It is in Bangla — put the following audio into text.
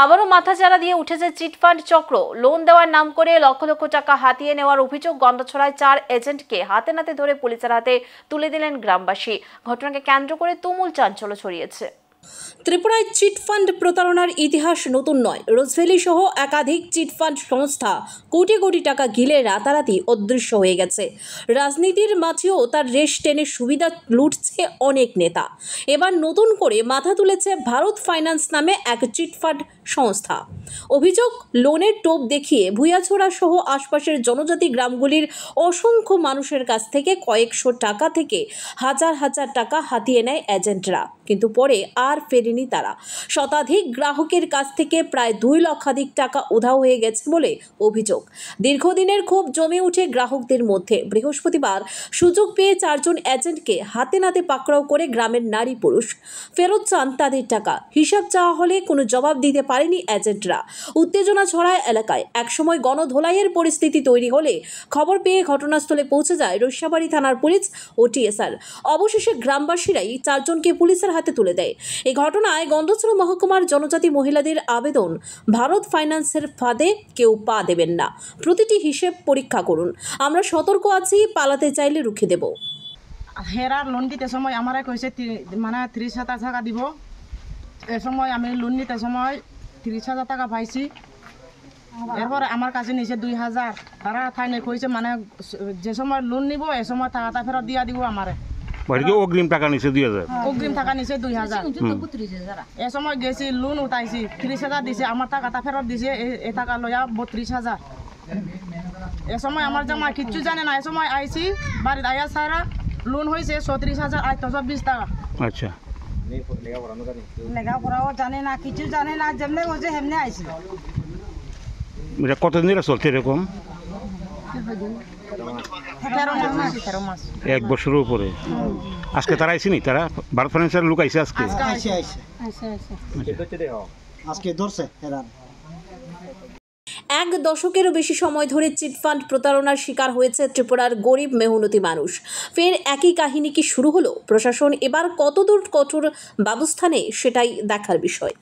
আবারও মাথাচাড়া দিয়ে উঠেছে চিটফান্ড চক্র। লোন দেওয়ার নাম করে লক্ষ লক্ষ টাকা হাতিয়ে নেওয়ার অভিযোগ। গন্ডছড়ায় 4 এজেন্টকে হাতে নাতে ধরে পুলিশের হাতে তুলে দিলেন গ্রামবাসী। ঘটনাকে কেন্দ্র করে তুমুল চাঞ্চল্য ছড়িয়েছে। ত্রিপুরায় চিটফান্ড প্রতারণার ইতিহাস নতুন নয়। রোজভ্যালি সহ একাধিক চিটফান্ড সংস্থা কোটি কোটি টাকা গিলে রাতারাতি অদৃশ্য হয়ে গেছে। রাজনীতির মাঝেও তার রেশ টেনে সুবিধা লুটছে অনেক নেতা। এবার নতুন করে মাথা তুলেছে ভারত ফাইন্যান্স নামে এক চিটফান্ড সংস্থা। অভিযোগ, লোনের টোপ দেখিয়ে ভুইয়াছড়া সহ আশপাশের জনজাতি গ্রামগুলির অসংখ্য মানুষের কাছ থেকে কয়েকশো টাকা থেকে হাজার হাজার টাকা হাতিয়ে নেয় এজেন্টরা। কিন্তু পরে আর ফেরেনি তারা। শতাধিক গ্রাহকের কাছ থেকে প্রায় 2 লক্ষাধিক টাকা উধাও হয়ে গেছে বলে অভিযোগ। দীর্ঘদিনের ক্ষোভ জমে উঠে গ্রাহকদের মধ্যে। বৃহস্পতিবার সুযোগ পেয়ে 4 জন এজেন্টকে হাতে নাতে পাকড়াও করে গ্রামের নারী পুরুষ ফেরত চান তাদের টাকা। হিসাব চাওয়া হলে কোনো জবাব দিতে পারেনি এজেন্টরা। উত্তেজনা ছড়ায় এলাকায়। একসময় গণধোলাইয়ের পরিস্থিতি তৈরি হলে খবর পেয়ে ঘটনাস্থলে পৌঁছে যায় রৈশাবাড়ি থানার পুলিশ ও টিএসআর। অবশেষে গ্রামবাসীরাই 4 জনকে পুলিশের হাতে তুলে দেয়। এই ঘটনায় গন্ডছড়া মহকুমার জনজাতি মহিলাদের আবেদন, ভারত ফাইন্যান্সের ফাঁদে কেউ পা দেবেন না। প্রতিটি হিসেব পরীক্ষা করুন। আমরা সতর্ক আছি, পালাতে চাইলে রুখে দেব। হেরার লোন দিতে সময় আমারে কইছে মানে 30,000 টাকা দিব। এ সময় আমি লোন নিতে সময় 30,000 টাকা পাইছি। এরপরে আমার কাছে নিচে 2,000। তারা থাইনে কইছে মানে যে সময় লোন নিব এ সময় টাকাটা ফেরত দিয়া দিব আমারে। অগ্রিম টাকা নিচে 2,000, অগ্রিম টাকা নিচে 2,000। এ সময় গেছি লোন উঠাইছি, 30,000 দিছে, আমার টাকাটা ফেরত দিছে এ টাকা লইয়া 32,000। এ সময় আমার জামাই কিচ্ছু জানে না। এ সময় আইছি বাড়িতে আয়া সারা লোন হয়েছে 34,820 টাকা। আচ্ছা, লেখাপড়াও জানে না, কিছু জানে না, যেমনি বলছে হেমনে আইছি। এটা কতদিন ধরে চলছে এরকম? 13 মাস। 1 বছরের উপরে। আজকে তারা আইসিনি? তারা ভারত ফাইন্যান্সের লোক আইসে আজকে? আজকে ধরছে। 1 দশকেরও বেশি সময় ধরে চিটফান্ড প্রতারণার শিকার হয়েছে ত্রিপুরার গরিব মেহনতি মানুষ। ফের একই কাহিনী কি শুরু হলো? প্রশাসন এবার কতদূর কঠোর ব্যবস্থা নেয় সেটাই দেখার বিষয়।